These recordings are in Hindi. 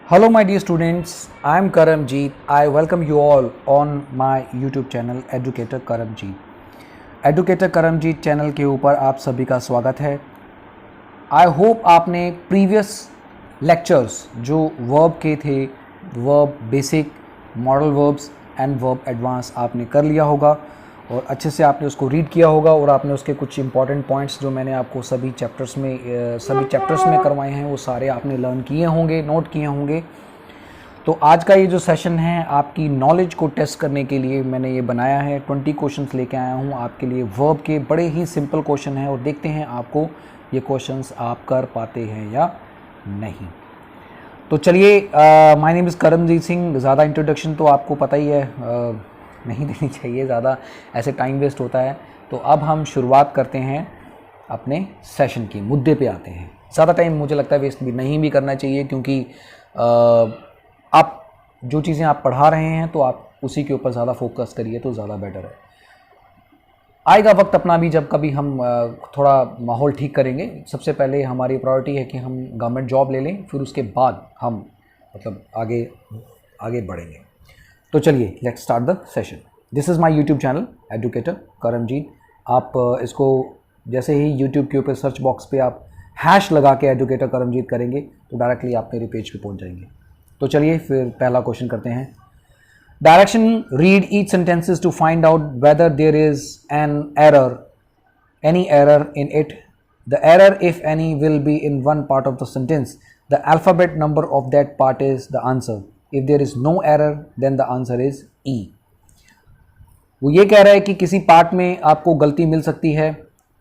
Hello my dear students, I am Karamjeet. I welcome you all on my YouTube channel Educator Karamjeet. Educator Karamjeet channel के ऊपर आप सभी का स्वागत है. आई होप आपने प्रीवियस लेक्चर्स जो वर्ब के थे, verb basic, modal verbs and verb advance आपने कर लिया होगा और अच्छे से आपने उसको रीड किया होगा और आपने उसके कुछ इंपॉर्टेंट पॉइंट्स जो मैंने आपको सभी चैप्टर्स में करवाए हैं वो सारे आपने लर्न किए होंगे, नोट किए होंगे. तो आज का ये जो सेशन है आपकी नॉलेज को टेस्ट करने के लिए मैंने ये बनाया है. 20 क्वेश्चंस लेके आया हूँ आपके लिए वर्ब के. बड़े ही सिंपल क्वेश्चन हैं और देखते हैं आपको ये क्वेश्चंस आप कर पाते हैं या नहीं. तो चलिए, my name is Karamjeet Singh. ज़्यादा इंट्रोडक्शन तो आपको पता ही है, नहीं देनी चाहिए, ज़्यादा ऐसे टाइम वेस्ट होता है. तो अब हम शुरुआत करते हैं अपने सेशन की. मुद्दे पे आते हैं. ज़्यादा टाइम मुझे लगता है वेस्ट भी नहीं भी करना चाहिए क्योंकि आप जो चीज़ें आप पढ़ा रहे हैं तो आप उसी के ऊपर ज़्यादा फोकस करिए तो ज़्यादा बेटर है. आएगा वक्त अपना भी जब कभी हम थोड़ा माहौल ठीक करेंगे. सबसे पहले हमारी प्रायोरिटी है कि हम गवर्नमेंट जॉब ले लें, फिर उसके बाद हम मतलब आगे बढ़ेंगे. तो चलिए, let's start the session. This is my YouTube channel educator Karamjeet. आप इसको जैसे ही यूट्यूब के ऊपर सर्च बॉक्स पे आप हैश लगा के एडुकेटर करमजीत करेंगे तो डायरेक्टली आप मेरे पेज पे पहुंच जाएंगे. तो चलिए फिर पहला क्वेश्चन करते हैं. Direction: read each sentences to find out whether there is any error in it. The error, if any, will be in one part of the sentence. The alphabet number of that part is the answer. If there is no error, then the answer is E. वो ये कह रहा है कि किसी पार्ट में आपको गलती मिल सकती है.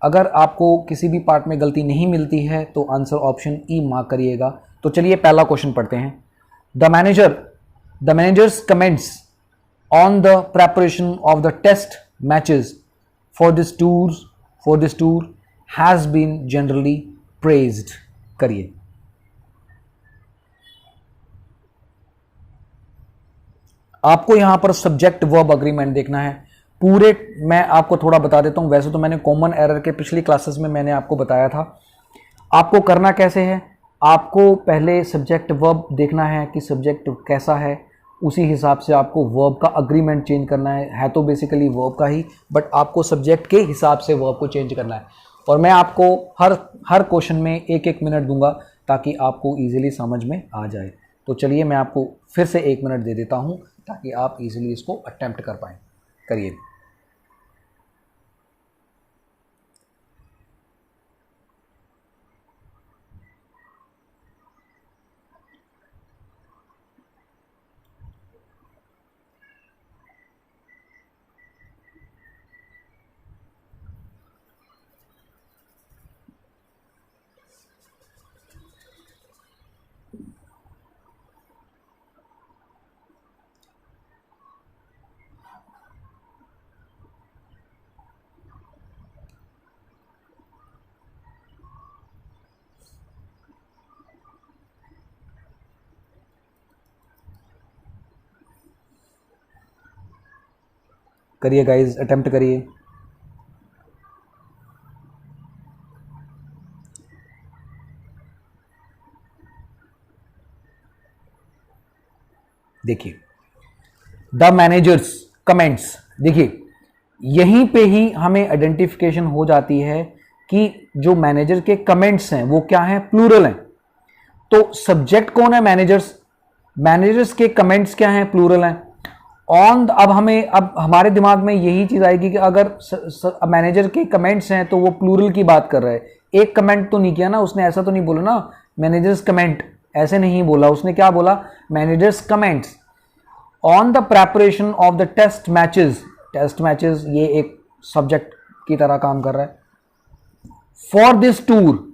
अगर आपको किसी भी पार्ट में गलती नहीं मिलती है तो आंसर ऑप्शन ई मार्क करिएगा. तो चलिए पहला क्वेश्चन पढ़ते हैं. The manager's comments on the preparation of the test matches for this tour has been generally praised. करिए. आपको यहां पर सब्जेक्ट वर्ब अग्रीमेंट देखना है. पूरे मैं आपको थोड़ा बता देता हूं. वैसे तो मैंने कॉमन एरर के पिछली क्लासेस में मैंने आपको बताया था. आपको करना कैसे है, आपको पहले सब्जेक्ट वर्ब देखना है कि सब्जेक्ट कैसा है. उसी हिसाब से आपको वर्ब का अग्रीमेंट चेंज करना है तो बेसिकली वर्ब का ही, बट आपको सब्जेक्ट के हिसाब से वर्ब को चेंज करना है. और मैं आपको हर क्वेश्चन में एक मिनट दूंगा ताकि आपको ईजिली समझ में आ जाए. तो चलिए मैं आपको फिर से 1 मिनट दे देता हूं ताकि आप इजीली इसको अटेम्प्ट कर पाएं. करिए. करिए गाइज, अटेम्प्ट करिए. देखिए, द मैनेजर्स कमेंट्स. देखिए यहीं पे ही हमें आइडेंटिफिकेशन हो जाती है कि जो मैनेजर के कमेंट्स हैं वो क्या हैं, प्लूरल हैं. तो सब्जेक्ट कौन है, मैनेजर्स के कमेंट्स क्या हैं, प्लूरल हैं. अब हमारे दिमाग में यही चीज आएगी कि अगर मैनेजर के कमेंट्स हैं तो वो प्लूरल की बात कर रहा है. एक कमेंट तो नहीं किया ना उसने, ऐसा तो नहीं बोला ना मैनेजर्स कमेंट, ऐसे नहीं बोला उसने. क्या बोला, manager's comments on the preparation of the test matches. ये एक सब्जेक्ट की तरह काम कर रहा है. फॉर दिस टूर,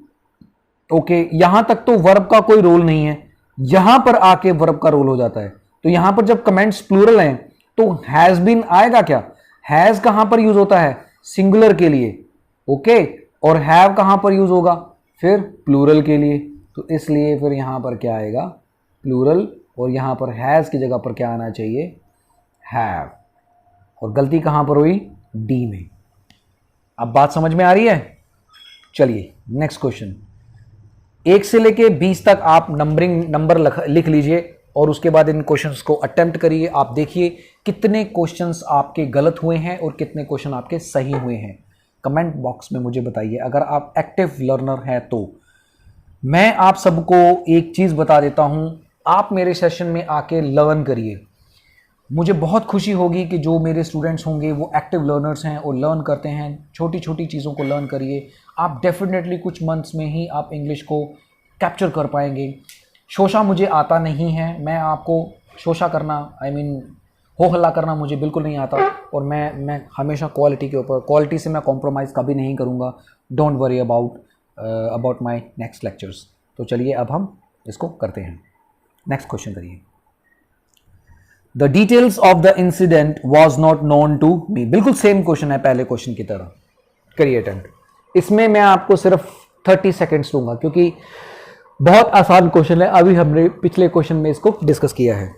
ओके, यहां तक तो वर्ब का कोई रोल नहीं है. यहां पर आके वर्ब का रोल हो जाता है. तो यहां पर जब कमेंट्स प्लूरल हैं तो हैज बीन आएगा. क्या हैज कहां पर यूज होता है, सिंगुलर के लिए, ओके. और हैव कहां पर यूज होगा, फिर प्लूरल के लिए. तो इसलिए फिर यहां पर क्या आएगा, प्लूरल. और यहां पर हैज की जगह पर क्या आना चाहिए, हैव. और गलती कहां पर हुई, डी में. अब बात समझ में आ रही है. चलिए नेक्स्ट क्वेश्चन. 1 से लेके 20 तक आप नंबर लिख लीजिए और उसके बाद इन क्वेश्चंस को अटेम्प्ट करिए। आप देखिए कितने क्वेश्चंस आपके गलत हुए हैं और कितने क्वेश्चन आपके सही हुए हैं। कमेंट बॉक्स में मुझे बताइए। अगर आप एक्टिव लर्नर हैं तो मैं आप सबको एक चीज़ बता देता हूं, आप मेरे सेशन में आके लर्न करिए। मुझे बहुत खुशी होगी कि जो मेरे स्टूडेंट्स होंगे वो एक्टिव लर्नर्स हैं और लर्न करते हैं। छोटी छोटी चीज़ों को लर्न करिए। आप डेफिनेटली कुछ मंथ्स में ही आप इंग्लिश को कैप्चर कर पाएंगे। शोशा मुझे आता नहीं है, मैं आपको शोशा करना हो हल्ला करना मुझे बिल्कुल नहीं आता और मैं हमेशा क्वालिटी के ऊपर, क्वालिटी से मैं कॉम्प्रोमाइज़ कभी नहीं करूँगा। Don't worry about my next lectures. तो चलिए अब हम इसको करते हैं। नेक्स्ट क्वेश्चन करिए। The details of the incident was not known to me. बिल्कुल सेम क्वेश्चन है पहले क्वेश्चन की तरह। करिए अटेम्प्ट। इसमें मैं आपको सिर्फ 30 सेकेंड्स दूंगा क्योंकि बहुत आसान क्वेश्चन है। अभी हमने पिछले क्वेश्चन में इसको डिस्कस किया है।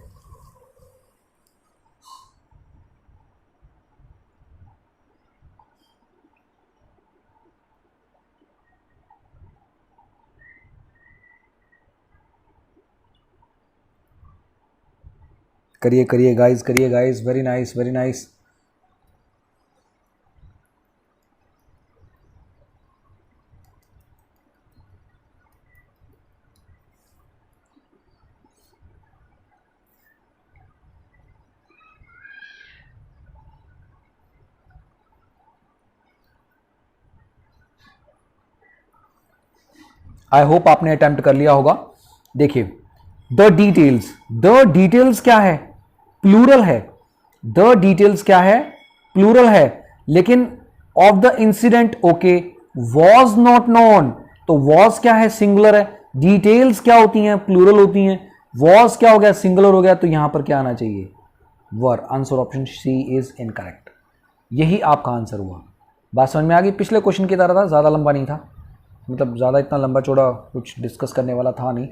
करिए करिए guys, very nice very nice. I hope आपने अटेम्प्ट कर लिया होगा। देखिए द डिटेल्स क्या है? प्लूरल है। द डिटेल्स क्या है? प्लूरल है। लेकिन of the incident okay, was not known, तो वॉज क्या है? सिंगुलर है। डिटेल्स क्या होती हैं? प्लूरल होती हैं। वॉज क्या हो गया? सिंगुलर हो गया। तो यहां पर क्या आना चाहिए? Were. Answer option C is incorrect. यही आपका आंसर हुआ। बात समझ में आ गई? पिछले क्वेश्चन की तरह था, ज़्यादा लंबा नहीं था, मतलब ज़्यादा इतना लंबा चौड़ा कुछ डिस्कस करने वाला था नहीं।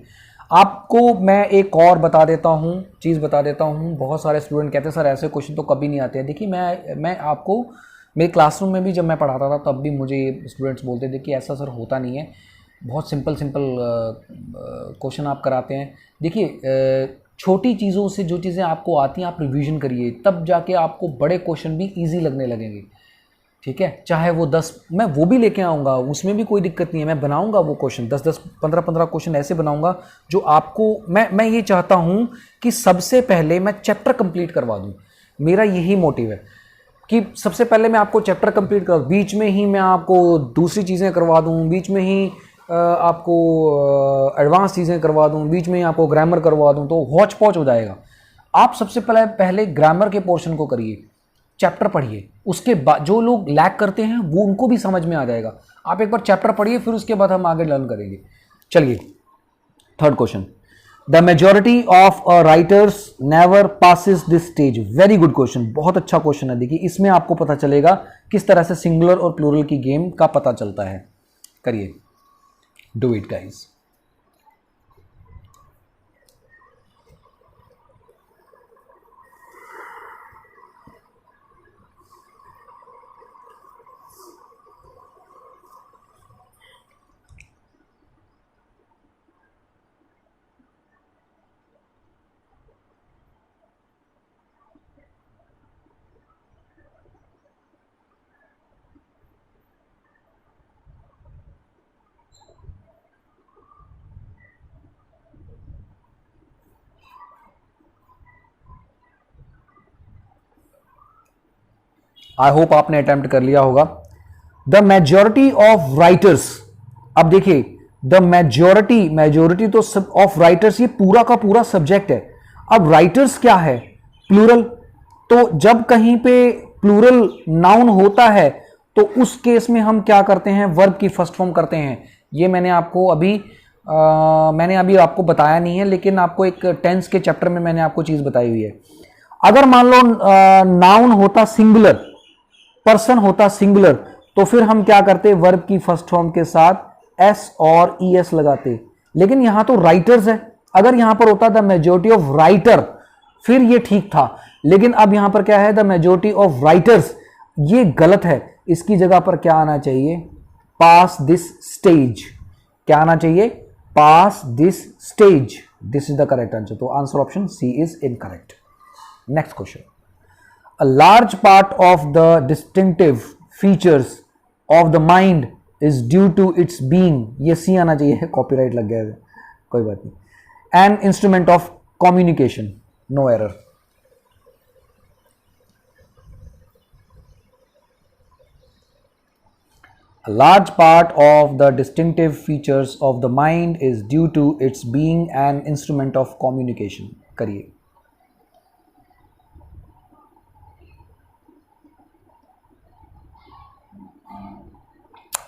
आपको मैं एक और चीज़ बता देता हूँ। बहुत सारे स्टूडेंट कहते हैं सर ऐसे क्वेश्चन तो कभी नहीं आते हैं। देखिए मैं आपको मेरे क्लासरूम में भी जब मैं पढ़ाता था तब भी मुझे स्टूडेंट्स बोलते थे कि ऐसा सर होता नहीं है, बहुत सिंपल क्वेश्चन आप कराते हैं। देखिए छोटी चीज़ों से जो चीज़ें आपको आती हैं आप रिवीजन करिए, तब जाके आपको बड़े क्वेश्चन भी ईजी लगने लगेंगे। ठीक है, चाहे वो 10 मैं वो भी लेके आऊँगा, उसमें भी कोई दिक्कत नहीं है। मैं बनाऊँगा वो क्वेश्चन 10-10 15-15 क्वेश्चन ऐसे बनाऊँगा जो आपको मैं ये चाहता हूँ कि सबसे पहले मैं चैप्टर कंप्लीट करवा दूँ। मेरा यही मोटिव है कि सबसे पहले मैं आपको चैप्टर कंप्लीट कर, बीच में ही मैं आपको दूसरी चीज़ें करवा दूँ, बीच में ही आपको एडवांस चीज़ें करवा दूँ, बीच में ही आपको ग्रामर करवा दूँ, तो हौच पौच हो जाएगा। आप सबसे पहले ग्रामर के पोर्शन को करिए, चैप्टर पढ़िए, उसके बाद जो लोग लैग करते हैं वो उनको भी समझ में आ जाएगा। आप एक बार चैप्टर पढ़िए, फिर उसके बाद हम आगे लर्न करेंगे। चलिए third question. The majority of writers never passes this stage. Very good question, बहुत अच्छा क्वेश्चन है। देखिए इसमें आपको पता चलेगा किस तरह से सिंगुलर और प्लूरल की गेम का पता चलता है। करिए, do it guys. I hope आपने अटेम्प्ट कर लिया होगा। द मेजॉरिटी ऑफ राइटर्स, अब देखिए द मेजॉरिटी तो सब ऑफ राइटर्स, ये पूरा का पूरा सब्जेक्ट है। अब राइटर्स क्या है? प्लूरल। तो जब कहीं पे प्लूरल नाउन होता है तो उस केस में हम क्या करते हैं? वर्ब की फर्स्ट फॉर्म करते हैं। ये मैंने अभी आपको बताया नहीं है, लेकिन आपको एक टेंस के चैप्टर में मैंने आपको चीज बताई हुई है। अगर मान लो नाउन होता सिंगुलर, पर्सन होता सिंगुलर, तो फिर हम क्या करते? वर्ब की फर्स्ट फॉर्म के साथ एस और ईएस लगाते। लेकिन यहां तो राइटर्स है। अगर यहां पर होता द मेजॉरिटी ऑफ राइटर, फिर ये ठीक था। लेकिन अब यहां पर क्या है? द मेजॉरिटी ऑफ राइटर्स, ये गलत है। इसकी जगह पर क्या आना चाहिए? पास दिस स्टेज। क्या आना चाहिए? pass this stage. This is the correct answer. So answer option C is incorrect. Next question. A large part of the distinctive features of the mind is due to its being. ये C आना चाहिए, copyright लग गया है, कोई बात नहीं. An instrument of communication. No error. A large part of the distinctive features of the mind is due to its being an instrument of communication. करिए.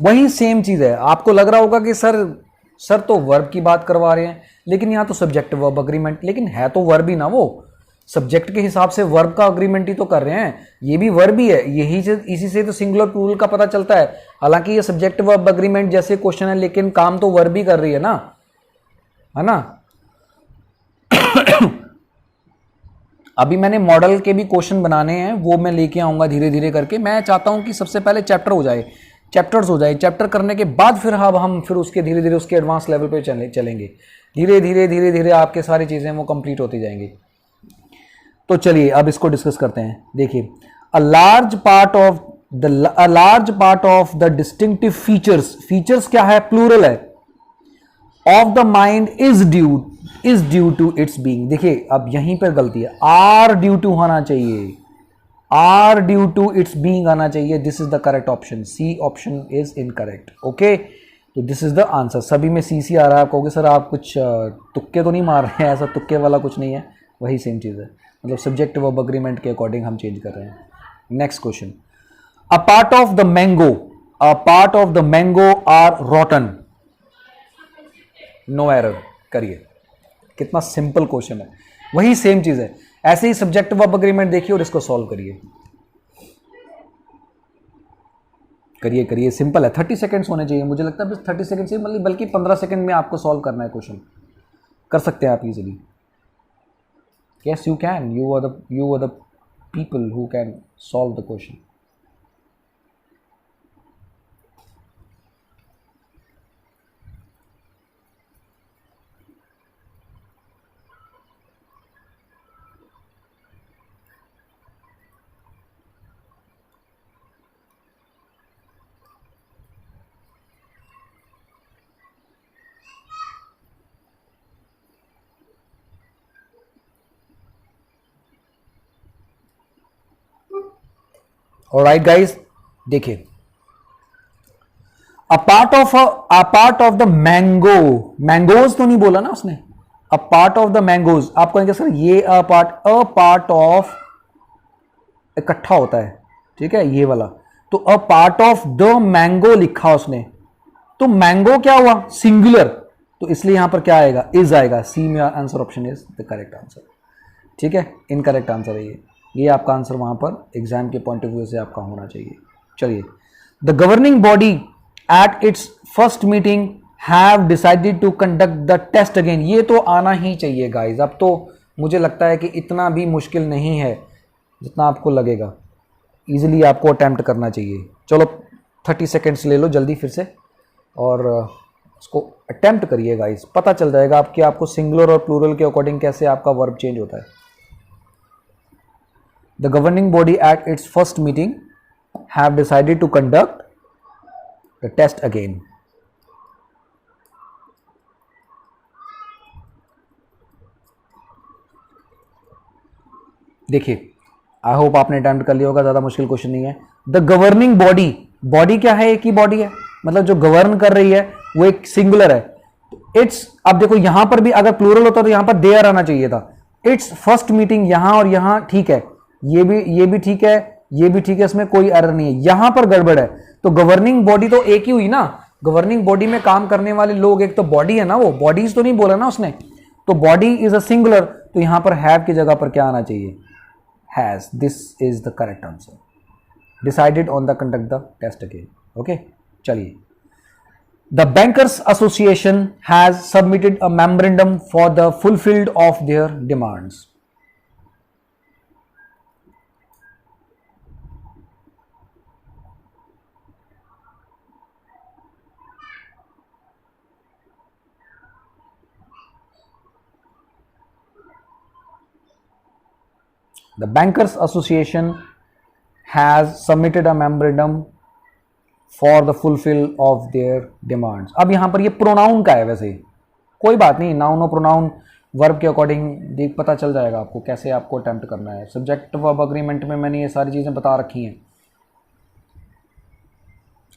वही सेम चीज है. आपको लग रहा होगा कि सर तो वर्ब की बात करवा रहे हैं, लेकिन यहाँ तो सब्जेक्ट वर्ब अग्रीमेंट, लेकिन है तो वर्ब ही ना, वो सब्जेक्ट के हिसाब से वर्ब का अग्रीमेंट ही तो कर रहे हैं. ये भी वर्ब ही है. यही से इसी से तो सिंगुलर प्लूरल का पता चलता है. हालांकि ये सब्जेक्ट वर्ब अग्रीमेंट जैसे क्वेश्चन है, लेकिन काम तो वर्ब ही कर रही है ना, है ना. अभी मैंने मॉडल के भी क्वेश्चन बनाने हैं, वो मैं लेके आऊंगा धीरे धीरे करके. मैं चाहता हूं कि सबसे पहले चैप्टर्स हो जाए. चैप्टर करने के बाद फिर हम फिर उसके धीरे धीरे उसके एडवांस लेवल पे चलेंगे. धीरे धीरे आपके सारी चीजें वो कंप्लीट होती जाएंगी. तो चलिए अब इसको डिस्कस करते हैं. देखिए, a large part of the distinctive features क्या है, प्लूरल है, of the mind is due to its being. देखिए अब यहीं पर गलती है, आर ड्यू टू होना चाहिए, are due to its being आना चाहिए. This is the correct option. C option is incorrect. Okay, तो दिस इज द आंसर. सभी में सी आ रहा है. आप कहोगे सर आप कुछ तुक्के तो नहीं मार रहे हैं? ऐसा तुक्के वाला कुछ नहीं है, वही सेम चीज़ है. मतलब सब्जेक्ट वर्ब अग्रीमेंट के अकॉर्डिंग हम चेंज कर रहे हैं. Next question. A part of the mango are rotten. No error. करिए, कितना सिंपल क्वेश्चन है. वही सेम चीज है. ऐसे ही सब्जेक्ट वर्ब अग्रीमेंट देखिए और इसको सॉल्व करिए. करिए, सिंपल है. 30 सेकंड्स होने चाहिए. मुझे लगता है बस 30 सेकंड से, मतलब बल्कि 15 सेकंड में आपको सॉल्व करना है क्वेश्चन. कर सकते हैं आप easily. Yes, you can. You are the people who can solve the question. Alright guys, देखिए, a part of the mangoes तो नहीं बोला ना उसने. a part of the mangoes. आप कहेंगे सर ये a part of इकट्ठा होता है, ठीक है, ये वाला. तो a part of the mango लिखा उसने, तो मैंगो क्या हुआ, सिंगुलर, तो इसलिए यहां पर क्या आएगा, इज आएगा. सी में answer option is the correct answer. ठीक है, इनकरेक्ट आंसर है ये आपका आंसर वहां पर एग्जाम के पॉइंट ऑफ व्यू से आपका होना चाहिए. चलिए, the governing body at its first meeting have decided to conduct the test again. ये तो आना ही चाहिए गाइज. अब तो मुझे लगता है कि इतना भी मुश्किल नहीं है जितना आपको लगेगा. इजीली आपको अटेम्प्ट करना चाहिए. चलो 30 सेकेंड्स ले लो जल्दी फिर से और उसको अटेम्प्ट करिए गाइज. पता चल जाएगा आपको सिंगुलर और प्लूरल के अकॉर्डिंग कैसे आपका वर्ब चेंज होता है. The governing body at its first meeting have decided to conduct the test again. देखिए, आई होप आपने अटेम्प्ट कर लिया होगा. ज्यादा मुश्किल क्वेश्चन नहीं है. द गवर्निंग बॉडी क्या है, एक ही बॉडी है, मतलब जो गवर्न कर रही है वो एक सिंगुलर है. इट्स, अब देखो यहां पर भी अगर प्लूरल होता तो यहां पर देयर आना चाहिए था. इट्स फर्स्ट मीटिंग यहां और यहां ठीक है, ये भी ठीक है, ये भी ठीक है, इसमें कोई एरर नहीं है. यहां पर गड़बड़ है. तो गवर्निंग बॉडी तो एक ही हुई ना. गवर्निंग बॉडी में काम करने वाले लोग, एक तो बॉडी है ना, वो बॉडीज तो नहीं बोला ना उसने, तो बॉडी इज अ सिंगुलर, तो यहां पर हैव की जगह पर क्या आना चाहिए, has. This is the correct answer. Decided on the conduct the test again. Okay, चलिए. The bankers association has submitted a memorandum for the fulfilled of their demands. The bankers association has submitted a memorandum for the fulfil of their demands. अब यहां पर ये प्रोनाउन का है, वैसे कोई बात नहीं, नाउन और प्रोनाउन वर्ब के अकॉर्डिंग देख पता चल जाएगा आपको कैसे आपको अटेम्प्ट करना है। सब्जेक्ट वर्ब अग्रीमेंट में मैंने ये सारी चीज़ें बता रखी हैं।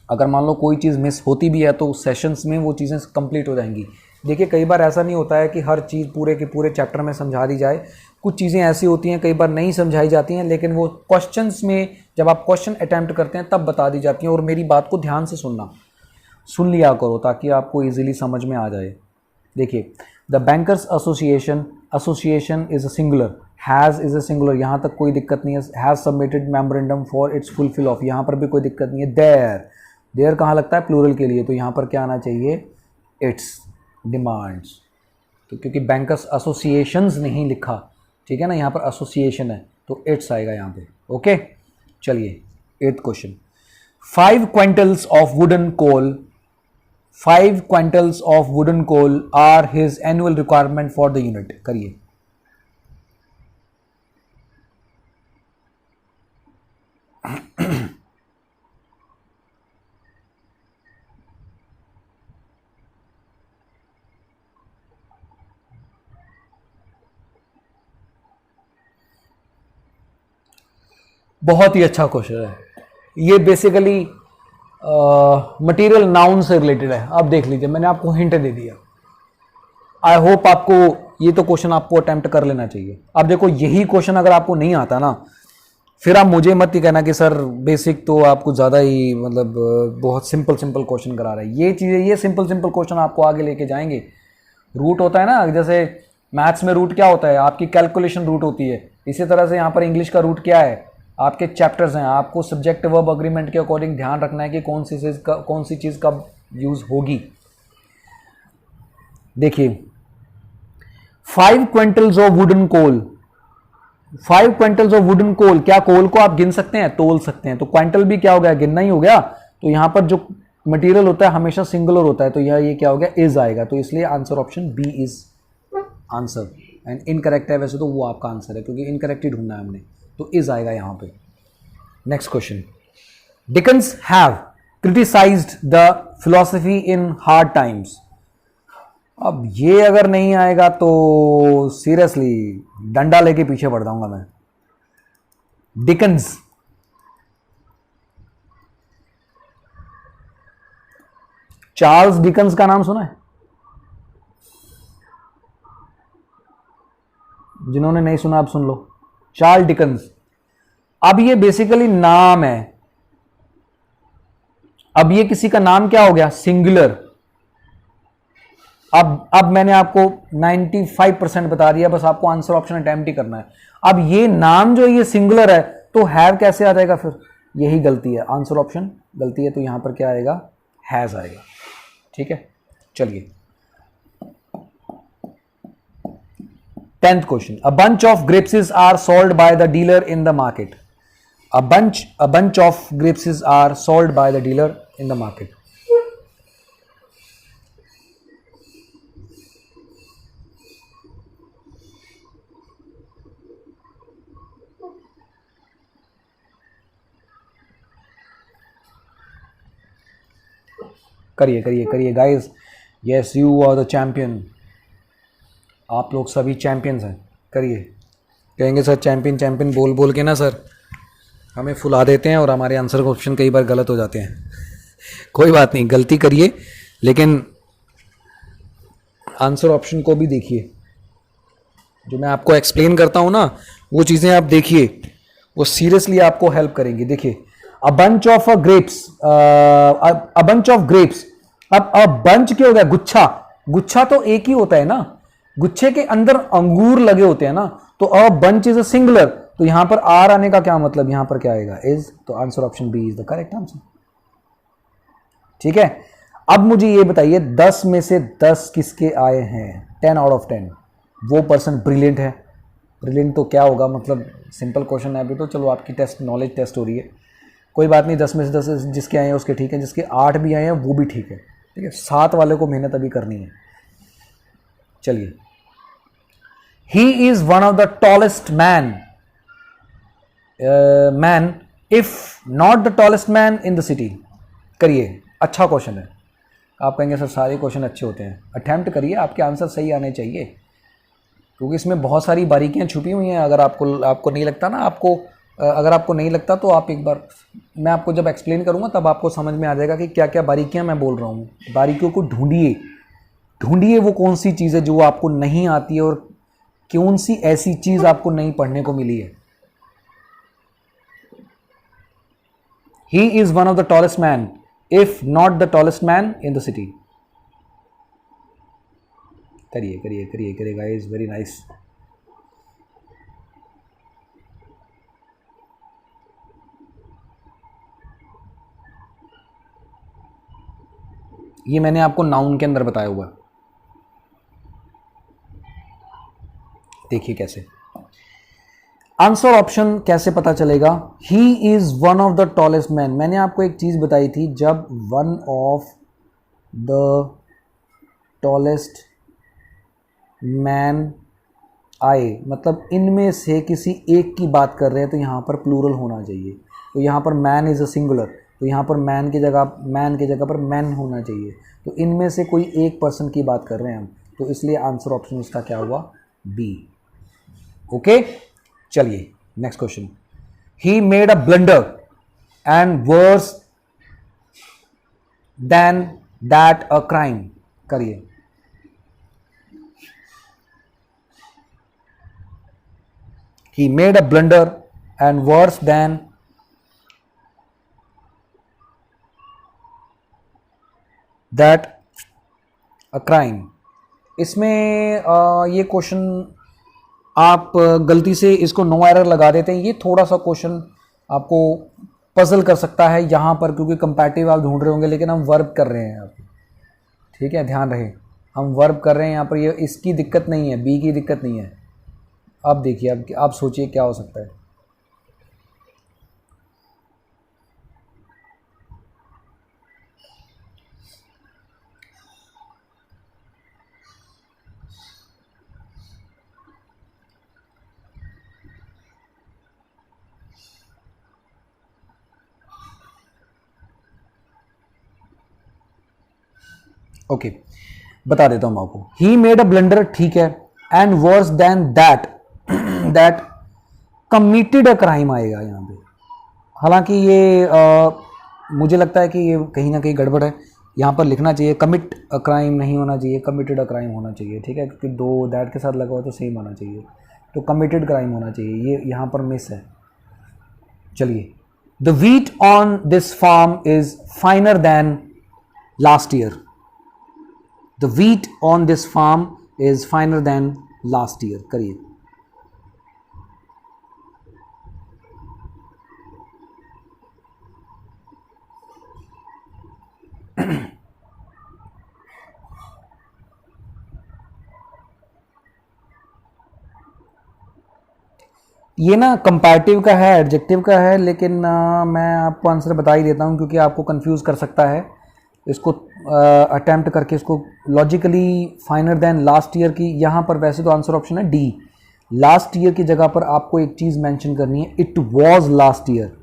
अगर मान लो कोई चीज़ मिस होती भी है तो सेशंस में वो चीज़ें कंप्लीट हो जाएंगी। देखिए कई बार ऐसा नहीं होता है कि हर चीज़ पूरे के पूरे चैप्टर में समझा दी जाए, कुछ चीज़ें ऐसी होती हैं कई बार नहीं समझाई जाती हैं, लेकिन वो क्वेश्चंस में जब आप क्वेश्चन अटैम्प्ट करते हैं तब बता दी जाती हैं। और मेरी बात को ध्यान से सुन लिया करो ताकि आपको ईजिली समझ में आ जाए। देखिए the bankers association, association is a singular, has is a singular, यहाँ तक कोई दिक्कत नहीं है। Has submitted memorandum for its fulfil of, यहाँ पर भी कोई दिक्कत नहीं है। देयर कहाँ लगता है, प्लूरल के लिए, तो यहाँ पर क्या आना चाहिए, इट्स डिमांड्स। तो क्योंकि बैंकर्स एसोसिएशंस नहीं लिखा, ठीक है ना, यहाँ पर एसोसिएशन है तो इट्स आएगा यहाँ पे। ओके चलिए 8th question. 5 quintals of wooden coal, 5 quintals of wooden coal are his annual requirement for the unit. करिए। बहुत ही अच्छा क्वेश्चन है ये, बेसिकली मटेरियल नाउन से रिलेटेड है। अब देख लीजिए मैंने आपको हिंट दे दिया। आई होप आपको ये तो क्वेश्चन आपको अटेम्प्ट कर लेना चाहिए। अब देखो यही क्वेश्चन अगर आपको नहीं आता ना, फिर आप मुझे मत ही कहना कि सर बेसिक तो आपको ज़्यादा ही मतलब बहुत सिंपल क्वेश्चन करा रहा है। ये चीज़ें, ये सिंपल क्वेश्चन आपको आगे लेके जाएंगे। रूट होता है ना, जैसे मैथ्स में रूट क्या होता है, आपकी कैलकुलेशन रूट होती है। इसी तरह से यहाँ पर इंग्लिश का रूट क्या है, आपके चैप्टर्स हैं। आपको सब्जेक्ट वर्ब अग्रीमेंट के अकॉर्डिंग ध्यान रखना है कि कौन सी चीज़ कब यूज़ होगी। देखिए 5 quintals of wooden coal, 5 quintals of wooden coal, क्या कोल को आप गिन सकते हैं, तोल सकते हैं। तो क्विंटल भी क्या हो गया, गिनना ही हो गया। तो यहां पर जो मटेरियल होता है हमेशा सिंगुलर होता है, तो ये क्या हो गया, इज आएगा। तो इसलिए answer option B is answer. And incorrect है वैसे तो वो आपका आंसर है, क्योंकि इनकरेक्ट ही ढूंढना है हमने, तो इज आएगा यहां पे। Next question. Dickens have criticised the philosophy in hard times. अब ये अगर नहीं आएगा तो सीरियसली डंडा लेके पीछे पड़ जाऊंगा मैं। डिकन्स, चार्ल्स डिकन्स का नाम सुना है? जिन्होंने नहीं सुना आप सुन लो, चार्ल्स डिकन्स। अब ये बेसिकली नाम है। अब ये किसी का नाम क्या हो गया, सिंगुलर। अब मैंने आपको 95% बता दिया, बस आपको आंसर ऑप्शन अटेम्प्ट ही करना है। अब ये नाम जो ये सिंगुलर है तो हैव कैसे आ जाएगा, फिर यही गलती है, आंसर ऑप्शन गलती है। तो यहां पर क्या आएगा, हैज आएगा। ठीक है चलिए 10th question. A bunch of grapes are sold by the dealer in the market. A bunch of grapes are sold by the dealer in the market. करिए guys. Yes you are the champion. आप लोग सभी चैंपियंस हैं। करिए। कहेंगे सर चैंपियन बोल के ना सर हमें फुला देते हैं और हमारे आंसर के ऑप्शन कई बार गलत हो जाते हैं। कोई बात नहीं, गलती करिए लेकिन आंसर ऑप्शन को भी देखिए। जो मैं आपको एक्सप्लेन करता हूं ना वो चीज़ें आप देखिए, वो सीरियसली आपको हेल्प करेंगी। देखिए अ bunch of grapes, a bunch of grapes. अब अ बंच क्या हो गया, गुच्छा तो एक ही होता है ना, गुच्छे के अंदर अंगूर लगे होते हैं ना। तो a bunch is a singular, तो यहां पर आर आने का क्या मतलब, यहां पर क्या आएगा, इज। तो answer option B is the correct answer. ठीक है अब मुझे ये बताइए 10 में से 10 किसके आए हैं, 10 आउट ऑफ 10। वो पर्सन ब्रिलियंट है। ब्रिलियंट तो क्या होगा, मतलब सिंपल क्वेश्चन है अभी तो, चलो आपकी टेस्ट नॉलेज टेस्ट हो रही है, कोई बात नहीं। 10 में से 10 जिसके आए हैं उसके ठीक है, जिसके 8 भी आए हैं वो भी ठीक है। ठीक है 7 वाले को मेहनत अभी करनी है। चलिए he is one of the tallest man man if not the tallest man in the city. करिए, अच्छा क्वेश्चन है। आप कहेंगे सर सारे क्वेश्चन अच्छे होते हैं, अटेम्प्ट करिए, आपके आंसर सही आने चाहिए, क्योंकि इसमें बहुत सारी बारीकियां छुपी हुई हैं। अगर आपको नहीं लगता ना, अगर आपको नहीं लगता तो आप एक बार, मैं आपको जब एक्सप्लेन करूँगा तब आपको समझ में आ जाएगा कि क्या क्या बारीकियां मैं बोल रहा हूँ। बारीकियों को ढूंढिए वो कौन सी चीज़ है जो आपको नहीं आती है, और कौन सी ऐसी चीज़ आपको नहीं पढ़ने को मिली है। He is one of the tallest man if not the tallest man in the city. करिए करिए करिए करिए गाइस, वेरी नाइस। ये मैंने आपको नाउन के अंदर बताया हुआ है, देखिए कैसे। आंसर ऑप्शन कैसे पता चलेगा? He is one of the tallest man. मैंने आपको एक चीज बताई थी, जब one of the tallest man आए, मतलब इनमें से किसी एक की बात कर रहे हैं, तो यहां पर प्लूरल होना चाहिए। तो यहां पर मैन इज अ सिंगुलर, तो यहां पर मैन की जगह पर मैन होना चाहिए। तो इनमें से कोई एक पर्सन की बात कर रहे हैं हम, तो इसलिए आंसर ऑप्शन इसका क्या हुआ? बी। ओके, चलिए next question. He made a blunder and worse than that a crime. करिए, he made a blunder and worse than that a crime। इसमें ये क्वेश्चन आप गलती से इसको नो एरर लगा देते हैं। ये थोड़ा सा क्वेश्चन आपको पजल कर सकता है यहाँ पर, क्योंकि कंपैरेटिव आप ढूंढ रहे होंगे, लेकिन हम वर्ब कर रहे हैं यहाँ पर। ठीक है, ध्यान रहे, हम वर्ब कर रहे हैं यहाँ पर। ये इसकी दिक्कत नहीं है, बी की दिक्कत नहीं है। अब देखिए, आप सोचिए क्या हो सकता है। ओके, बता देता हूं आपको। ही मेड अ ब्लंडर, ठीक है, and worse than that committed a crime आएगा यहाँ पे। हालांकि ये मुझे लगता है कि ये कहीं ना कहीं गड़बड़ है। यहाँ पर लिखना चाहिए कमिट अ क्राइम, नहीं होना चाहिए कमिटेड अ क्राइम होना चाहिए। ठीक है, क्योंकि दो दैट के साथ लगा हुआ तो सेम होना चाहिए, तो कमिटेड क्राइम होना चाहिए, ये यहाँ पर मिस है। चलिए, the wheat on this farm is finer than last year. The wheat on this farm is finer than last year। करिए, ये ना कंपैरेटिव का है, एडजेक्टिव का है, लेकिन मैं आपको आंसर बता ही देता हूँ, क्योंकि आपको कंफ्यूज कर सकता है। इसको अटेम्प्ट करके इसको logically finer than last year की, यहाँ पर वैसे तो आंसर ऑप्शन है डी। लास्ट ईयर की जगह पर आपको एक चीज़ मेंशन करनी है, it was last year.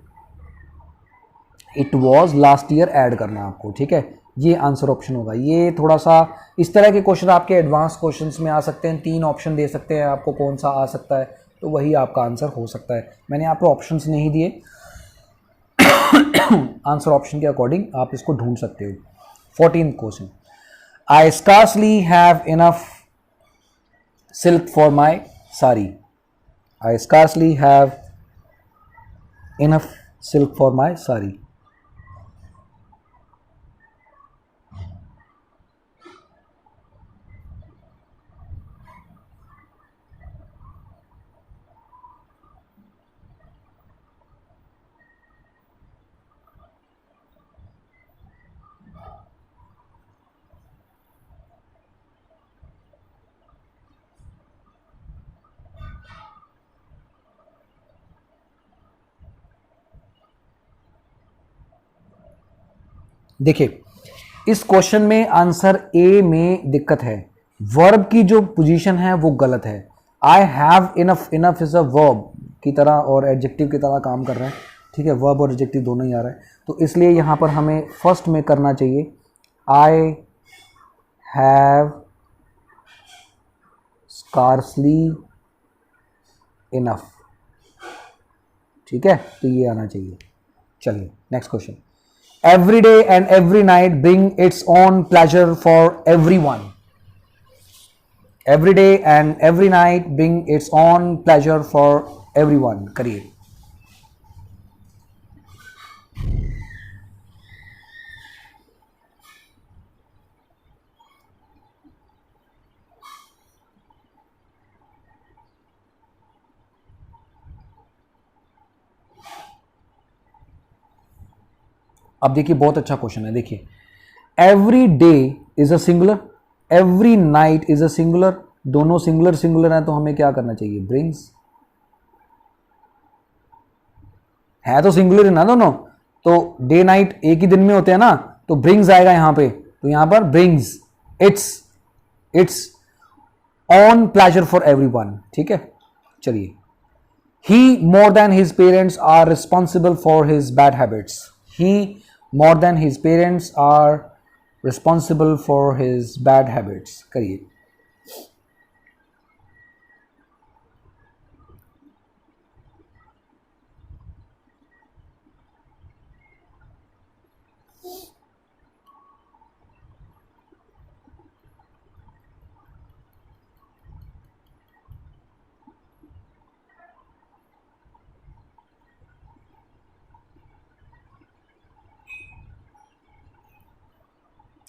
It was last year add करना है आपको। ठीक है, ये आंसर ऑप्शन होगा। ये थोड़ा सा इस तरह के क्वेश्चन आपके एडवांस क्वेश्चंस में आ सकते हैं। 3 ऑप्शन दे सकते हैं आपको, कौन सा आ सकता है, तो वही आपका आंसर हो सकता है। मैंने आपको ऑप्शंस नहीं दिए, आंसर ऑप्शन के अकॉर्डिंग आप इसको ढूंढ सकते हो। 14th question, I scarcely have enough silk for my sari. I scarcely have enough silk for my sari. देखिए, इस क्वेश्चन में आंसर ए में दिक्कत है। वर्ब की जो पोजीशन है वो गलत है। I have enough, enough is a verb, की तरह और एडजेक्टिव की तरह काम कर रहे हैं, ठीक है, वर्ब और एडजेक्टिव दोनों ही आ रहा है। तो इसलिए यहाँ पर हमें फर्स्ट में करना चाहिए आई हैव स्कार्सली इनफ, ठीक है, तो ये आना चाहिए। चलिए next question. Every day and every night bring its own pleasure for every one. Every day and every night bring its own pleasure for every one, करिए। अब देखिए बहुत अच्छा क्वेश्चन है, देखिए every day is a singular, every night is a singular, दोनों सिंगुलर सिंगुलर है, तो हमें क्या करना चाहिए, ब्रिंग्स, है तो सिंगुलर है ना दोनों, तो डे नाइट एक ही दिन में होते हैं ना, तो ब्रिंग्स आएगा यहां पे, तो यहां पर brings its own pleasure for everyone, ठीक है। चलिए, he more than his parents are responsible for his bad habits, he more than his parents are responsible for his bad habits, करिए।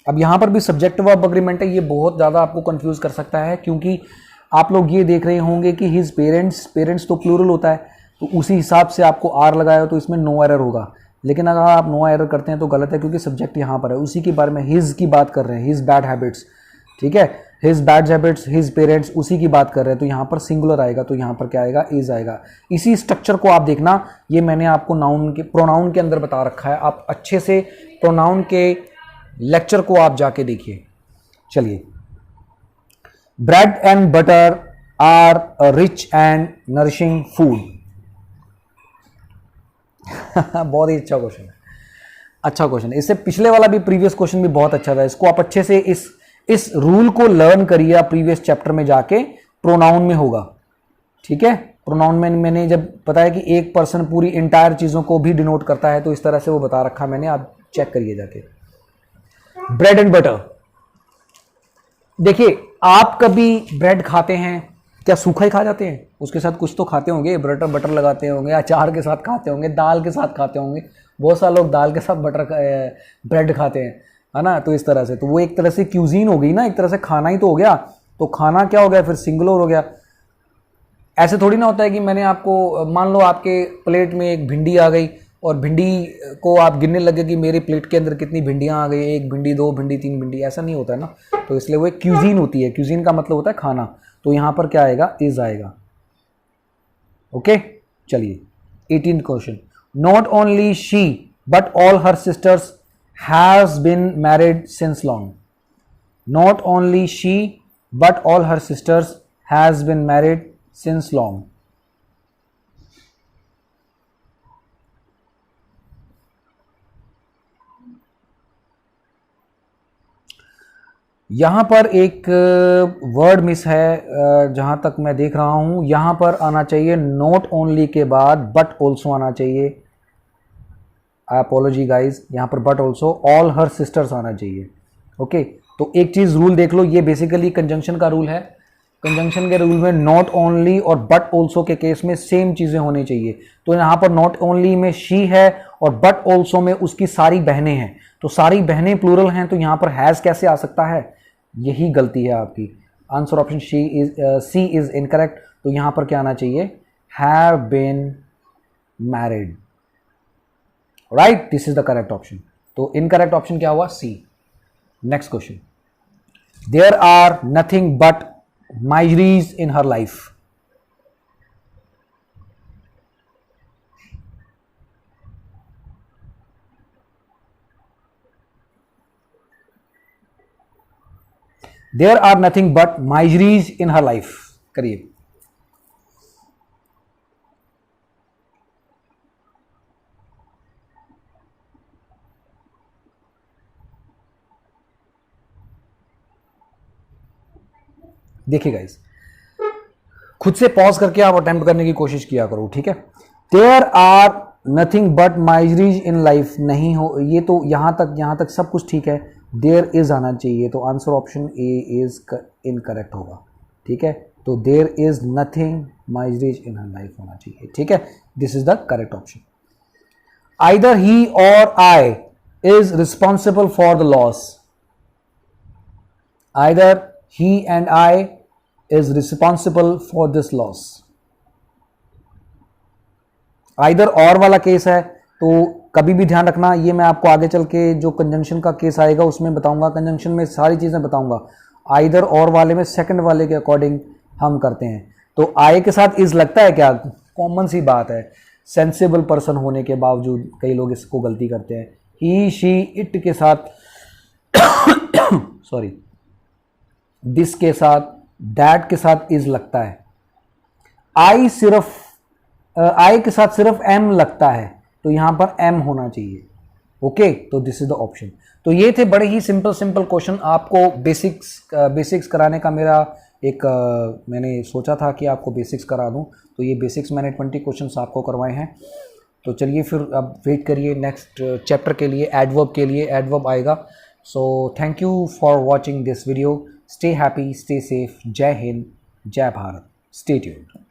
अब यहां पर भी सब्जेक्ट वर्ब अग्रीमेंट है, ये बहुत ज़्यादा आपको कंफ्यूज कर सकता है, क्योंकि आप लोग ये देख रहे होंगे कि हिज पेरेंट्स, पेरेंट्स तो प्लूरल होता है, तो उसी हिसाब से आपको आर लगाया हो तो इसमें नो एरर होगा। लेकिन अगर आप नो एरर करते हैं तो गलत है, क्योंकि सब्जेक्ट यहाँ पर है, उसी के बारे में हिज की बात कर रहे हैं, हिज बैड हैबिट्स, ठीक है, his bad habits, his parents, उसी की बात कर रहे हैं, तो यहाँ पर सिंगुलर आएगा, तो यहाँ पर क्या आएगा, इज आएगा। इसी स्ट्रक्चर को आप देखना, ये मैंने आपको नाउन के, प्रोनाउन के अंदर बता रखा है, आप अच्छे से प्रोनाउन के लेक्चर को आप जाके देखिए। चलिए, bread and butter are a rich and nourishing food. बहुत ही अच्छा क्वेश्चन है, अच्छा क्वेश्चन है। इससे पिछले वाला भी, प्रीवियस क्वेश्चन भी बहुत अच्छा था, इसको आप अच्छे से इस रूल को लर्न करिए, आप प्रीवियस चैप्टर में जाके प्रोनाउन में होगा, ठीक है। प्रोनाउन में मैंने जब बताया कि एक पर्सन पूरी इंटायर चीजों को भी डिनोट करता है, तो इस तरह से वो बता रखा मैंने, आप चेक करिए जाके। ब्रेड एंड बटर, देखिए आप कभी ब्रेड खाते हैं क्या, सूखा ही खा जाते हैं, उसके साथ कुछ तो खाते होंगे, बटर बटर लगाते होंगे, अचार के साथ खाते होंगे, दाल के साथ खाते होंगे, बहुत सारे लोग दाल के साथ ब्रेड खाते हैं, है ना। तो इस तरह से, तो वो एक तरह से क्यूजीन हो गई ना, एक तरह से खाना ही तो हो गया, तो खाना क्या हो गया फिर, सिंगुलर हो गया। ऐसे थोड़ी ना होता है कि मैंने आपको, मान लो आपके प्लेट में एक भिंडी आ गई और भिंडी को आप गिनने लगे कि मेरे प्लेट के अंदर कितनी भिंडियां आ गई, एक भिंडी, दो भिंडी, तीन भिंडी, ऐसा नहीं होता है ना। तो इसलिए वो एक क्यूजीन होती है, क्यूजीन का मतलब होता है खाना, तो यहां पर क्या आएगा, इज आएगा, ओके। चलिए 18th question, not only she but all her sisters has been married since long. Not only she but all her sisters has been married since long. यहाँ पर एक वर्ड मिस है, जहाँ तक मैं देख रहा हूँ, यहाँ पर आना चाहिए नॉट ओनली के बाद बट ऑल्सो आना चाहिए। आई अपोलॉजी गाइज, यहाँ पर but also, all her sisters आना चाहिए, ओके। तो एक चीज़ रूल देख लो, ये बेसिकली कंजंक्शन का रूल है। कंजंक्शन के रूल में नॉट ओनली और बट ऑल्सो के केस में सेम चीज़ें होनी चाहिए। तो यहाँ पर नॉट ओनली में शी है और बट ऑल्सो में उसकी सारी बहनें हैं, तो सारी बहनें प्लूरल हैं, तो यहाँ पर हैज़ कैसे आ सकता है, यही गलती है आपकी। Answer option C is incorrect, तो यहां पर क्या आना चाहिए, have been married, right, this is the correct option. तो इनकरेक्ट ऑप्शन क्या हुआ, C. Next question, there are nothing but miseries in her life. There are nothing but miseries in her life, करिए। देखिए गाइस, खुद से पॉज करके आप अटेम्प्ट करने की कोशिश किया करो, ठीक है। There are nothing but miseries in life नहीं हो, ये तो यहाँ तक सब कुछ ठीक है। देयर इज आना चाहिए, तो answer option A is incorrect होगा, ठीक है। तो there is nothing miseries in her life होना चाहिए, ठीक है। This is the correct option. Either he or I is responsible for the loss. Either he and I is responsible for this loss। Either or वाला केस है तो कभी भी ध्यान रखना, ये मैं आपको आगे चल के जो कंजंक्शन का केस आएगा उसमें बताऊंगा, कंजंक्शन में सारी चीजें बताऊंगा। आइदर और वाले में सेकंड वाले के अकॉर्डिंग हम करते हैं। तो आई के साथ इज लगता है क्या, कॉमन सी बात है, सेंसिबल पर्सन होने के बावजूद कई लोग इसको गलती करते हैं। ही शी इट के साथ सॉरी दिस के साथ, दैट के साथ इज लगता है। आई के साथ सिर्फ एम लगता है, तो यहां पर एम होना चाहिए, ओके। तो दिस इज द ऑप्शन। तो ये थे बड़े ही सिंपल क्वेश्चन, आपको बेसिक्स कराने का मेरा एक मैंने सोचा था कि आपको बेसिक्स करा दूं, तो ये बेसिक्स मैंने 20 क्वेश्चंस आपको करवाए हैं। तो चलिए फिर अब वेट करिए नेक्स्ट चैप्टर के लिए, एडवर्ब के लिए, एडवर्ब आएगा। So thank you for watching this video. Stay happy, stay safe. Jai Hind, Jai Bharat. Stay tuned.